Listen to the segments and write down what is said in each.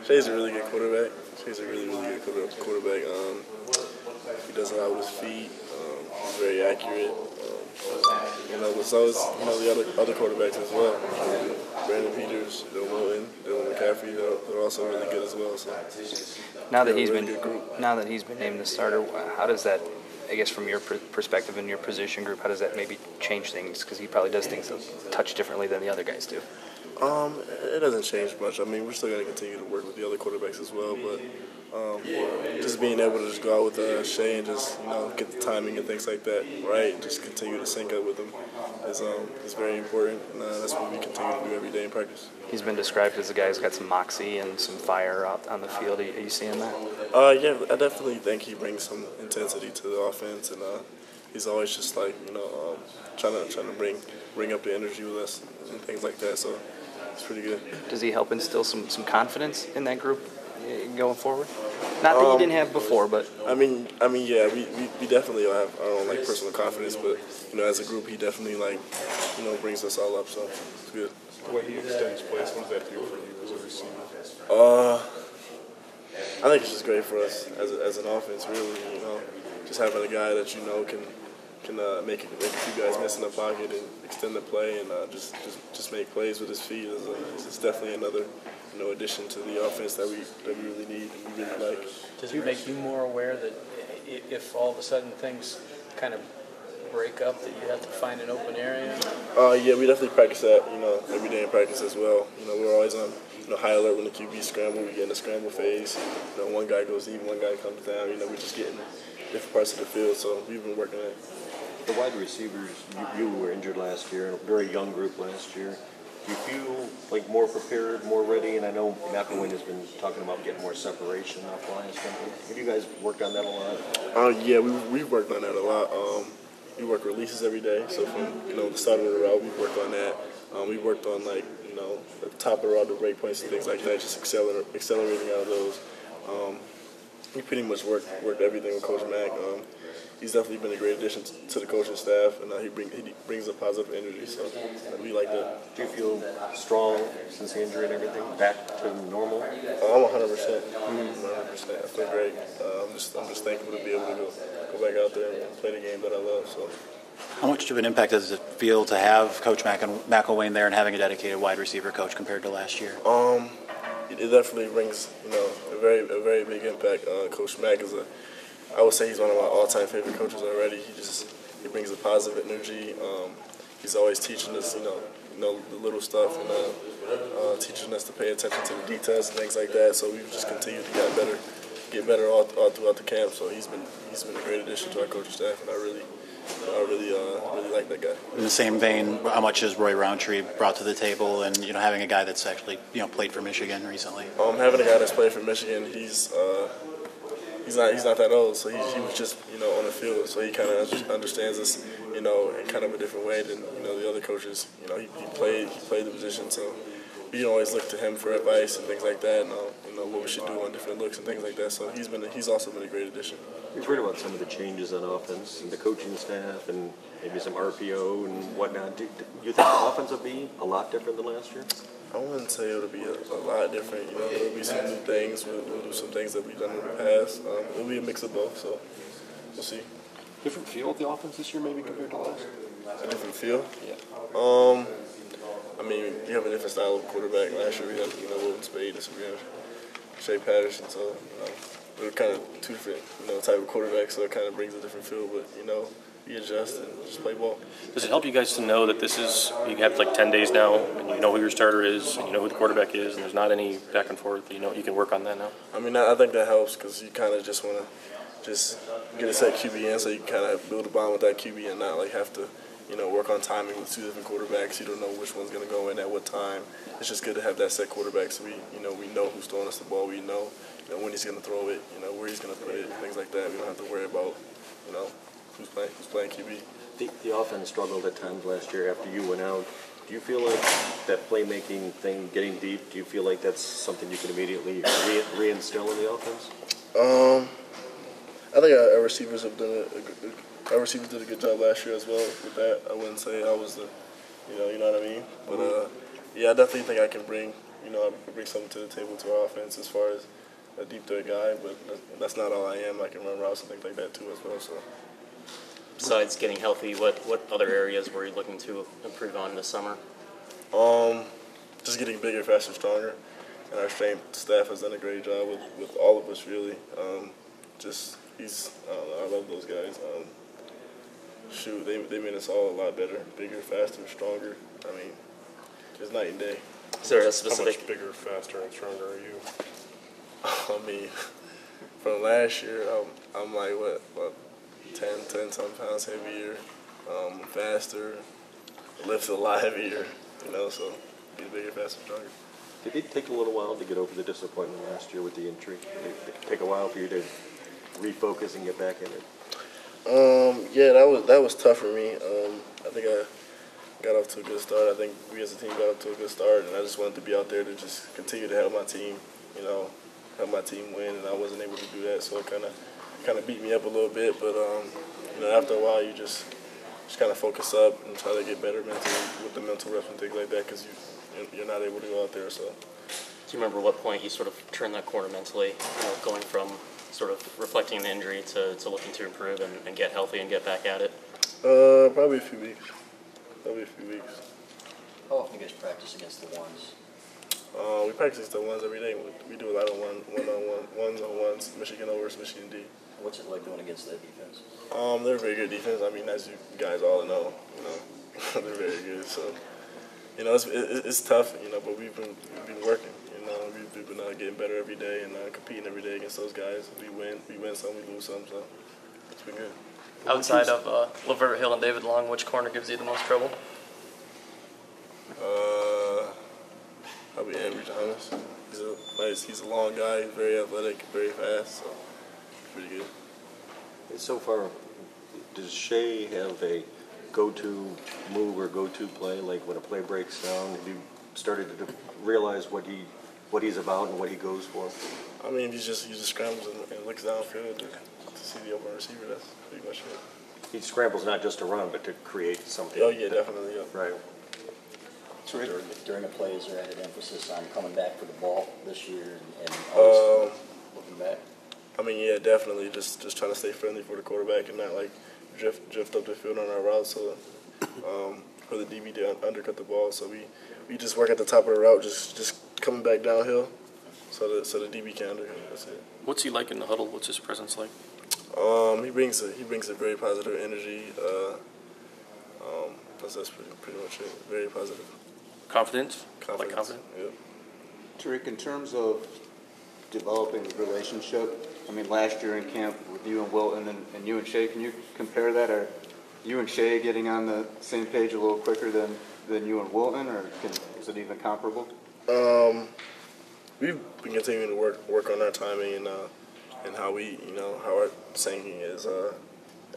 Shea's a really good quarterback. Shea's a really good quarterback. He does a lot with his feet. He's very accurate. But so is the other quarterbacks as well. Brandon Peters, Dylan McCaffrey, they're also really good as well. So now that he's been named the starter, how does that, I guess, from your perspective in your position group, how does that maybe change things? Because he probably does things a touch differently than the other guys do. It doesn't change much. I mean, we're still going to continue to work with the other quarterbacks as well, but just being able to just go out with Shea and just get the timing and things like that right, and just continue to sync up with him is very important. And that's what we continue to do every day in practice. He's been described as a guy who's got some moxie and some fire out on the field. Are you seeing that? Yeah, I definitely think he brings some intensity to the offense, and he's always just like trying to bring up the energy with us and things like that. So it's pretty good. Does he help instill some confidence in that group going forward? Not that you didn't have before, but I mean, yeah, we definitely have our own personal confidence, but as a group, he definitely brings us all up. So it's good. The way he extends plays, what does that do for you as a receiver? I think it's just great for us as an offense, really. Just having a guy that can make a few guys miss in the pocket and extend the play and just make plays with his feet is definitely another addition to the offense that we really need and we really like. Does it make you more aware that if all of a sudden things kind of break up, that you have to find an open area? Yeah, we definitely practice that every day in practice as well. We're always on high alert when the QB scramble. We get in the scramble phase. One guy goes deep, one guy comes down. We just get in different parts of the field. So we've been working at it. The wide receivers, you were injured last year, a very young group last year. Do you feel like more prepared, more ready? And I know McElwain has been talking about getting more separation off lines. Have you guys worked on that a lot? Yeah, we've worked on that a lot. We work releases every day. So from the start of the route, we've worked on that. We worked on the top of the route, the break points and things like that, just accelerating out of those. We pretty much worked everything with Coach Mack. He's definitely been a great addition to the coaching staff, and he brings a positive energy. So we like that. Do you feel strong since the injury and everything? Back to normal? I'm 100%. 100%. I feel great. I'm just thankful to be able to go back out there and play the game that I love. So. How much of an impact does it feel to have Coach McElwain there and having a dedicated wide receiver coach compared to last year? It definitely brings a very big impact. Coach Mack I would say he's one of my all-time favorite coaches already. He brings a positive energy. He's always teaching us the little stuff and teaching us to pay attention to the details and things like that. So we've just continued to get better all throughout the camp. So he's been a great addition to our coaching staff, and I really like that guy. In the same vein, how much has Roy Roundtree brought to the table, and having a guy that's actually played for Michigan recently? Having a guy that's played for Michigan, he's not that old, so he was just on the field, so he kind of understands us in kind of a different way than the other coaches. He played the position, so we can always look to him for advice and things like that, and what we should do on different looks and things like that. So he's also been a great addition. We've heard about some of the changes on offense and the coaching staff and maybe some RPO and whatnot. Do you think the offense will be a lot different than last year? I wouldn't say it'll be a lot different. There'll be some new things. We'll do some things that we've done in the past. It'll be a mix of both, so we'll see. Different feel of the offense this year maybe compared to last? A different feel? Yeah. I mean, we have a different style of quarterback. Last year we had Wilton Spade, this year we have Shea Patterson, so we're kind of two different type of quarterbacks, so it kind of brings a different feel, but we adjust and just play ball. Does it help you guys to know that you have like 10 days now, and you know who your starter is, and you know who the quarterback is, and there's not any back and forth? You can work on that now. I mean, I think that helps because you kind of just want to just get a set QB in, so you can kind of build a bond with that QB and not have to work on timing with two different quarterbacks. You don't know which one's going to go in at what time. It's just good to have that set quarterback, so we know who's throwing us the ball. We know when he's going to throw it, where he's going to put it, things like that. We don't have to worry about who's playing QB. The offense struggled at times last year after you went out. Do you feel like that playmaking thing, getting deep, do you feel like that's something you can immediately reinstill in the offense? I think our receivers have done our receivers did a good job last year as well with that. I wouldn't say I was the, you know what I mean? But yeah, I definitely think I can bring I bring something to the table to our offense as far as a deep threat guy, but that's not all I am. I can run routes and things like that too as well. So. Besides getting healthy, what other areas were you looking to improve on this summer? Just getting bigger, faster, stronger, and our strength staff has done a great job with all of us really. I love those guys. They made us all a lot better, bigger, faster, stronger. I mean, just night and day. Is there a How specific? much bigger, faster, and stronger are you? I mean, from last year, I'm like, what 10 some pounds heavier, faster, lifts a lot heavier, so get bigger, faster, stronger. Did it take a little while to get over the disappointment last year with the injury? Did it take a while for you to refocus and get back in it? Yeah, that was tough for me. I think I got off to a good start. I think we as a team got off to a good start, and I just wanted to be out there to just continue to help my team, help my team win, and I wasn't able to do that, so it kind of beat me up a little bit. But after a while, you just kind of focus up and try to get better mentally with the mental reps and things like that, because you're not able to go out there. So. Do you remember what point you sort of turned that corner mentally, going from sort of reflecting on the injury to looking to improve and get healthy and get back at it? Probably a few weeks. How often do you guys practice against the ones? We practice the ones every day. We do a lot of one-on-ones, Michigan O versus Michigan D. What's it like going against that defense? They're a very good defense. I mean, as you guys all know, they're very good. So, it's tough, but we've been working. We've been getting better every day and competing every day against those guys. We win some, we lose some, so it's been good. Outside of Lavert Hill and David Long, which corner gives you the most trouble? Probably Andrew Thomas. He's a long guy, he's very athletic, very fast, so pretty good. And so far, does Shea have a go-to move or go-to play? Like when a play breaks down, have you started to realize what he's about and what he goes for? I mean, he just scrambles and looks downfield to see the open receiver. That's pretty much it. He scrambles not just to run, but to create something. Oh yeah, definitely. Yeah. Right. During a play, is there added emphasis on coming back for the ball this year and always looking back? I mean, yeah, definitely. Just trying to stay friendly for the quarterback and not like drift up the field on our route, so for the DB to undercut the ball. So we just work at the top of the route, just coming back downhill, so the DB can undercut. That's it. What's he like in the huddle? What's his presence like? He brings a very positive energy. That's pretty much it. Very positive. Confidence? Confidence. Like confident? Yep. Tarik, in terms of developing the relationship, I mean, last year in camp with you and Wilton and you and Shea, can you compare that? Are you and Shea getting on the same page a little quicker than you and Wilton, or is it even comparable? We've been continuing to work on our timing and how we, how our sinking is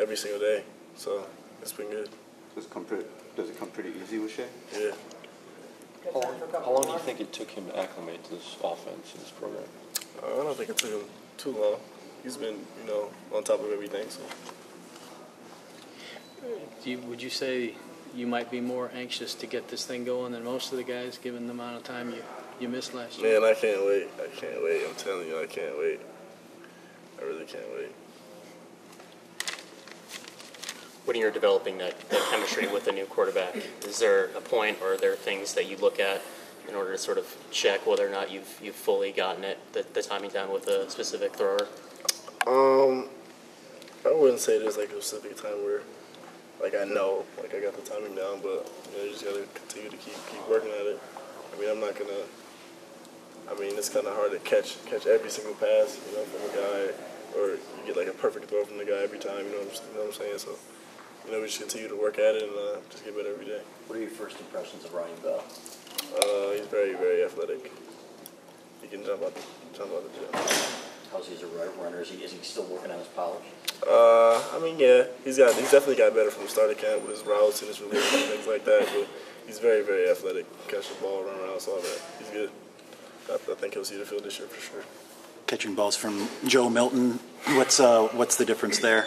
every single day. So it's been good. Does it come pretty easy with Shea? Yeah. How long do you think it took him to acclimate to this offense and this program? I don't think it took him too long. He's been, on top of everything. So. Would you say you might be more anxious to get this thing going than most of the guys, given the amount of time you missed last year? Man, I can't wait. I'm telling you, I can't wait. I really can't wait. When you're developing that chemistry with a new quarterback, is there a point or are there things that you look at in order to sort of check whether or not you've fully gotten it, the timing down with a specific thrower? I wouldn't say there's like a specific time where I know, I got the timing down, but you just gotta continue to keep working at it. I mean, it's kind of hard to catch every single pass, from a guy, or you get like a perfect throw from the guy every time. You know what I'm saying? So, we just continue to work at it and just get better every day. What are your first impressions of Ryan Bell? He's very, very athletic. He can jump out the gym. How's he as a runner? Is he still working on his polish? Yeah, he's definitely got better from the start of camp with his routes and his release and things like that. But he's very, very athletic. Catch the ball, run around, all that. He's good. I think he'll see the field this year for sure. Catching balls from Joe Milton. What's the difference there?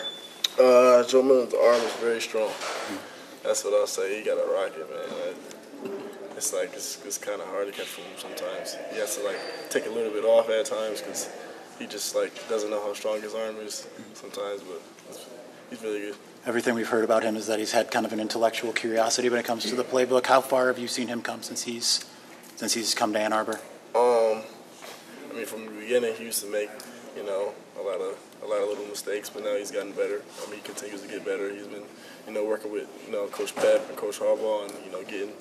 Joe Milton's arm is very strong. That's what I'll say. He got a rocket, man. it's kind of hard to catch from him sometimes. He has to like take a little bit off at times because he just like doesn't know how strong his arm is sometimes, but he's really good. Everything we've heard about him is that he's had kind of an intellectual curiosity when it comes to the playbook. How far have you seen him come since he's come to Ann Arbor? I mean, from the beginning, he used to make, you know, a lot of little mistakes, but now he's gotten better. I mean, he continues to get better. He's been, you know, working with, you know, Coach Pep and Coach Harbaugh, and you know, getting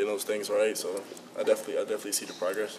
those things right. So I definitely see the progress.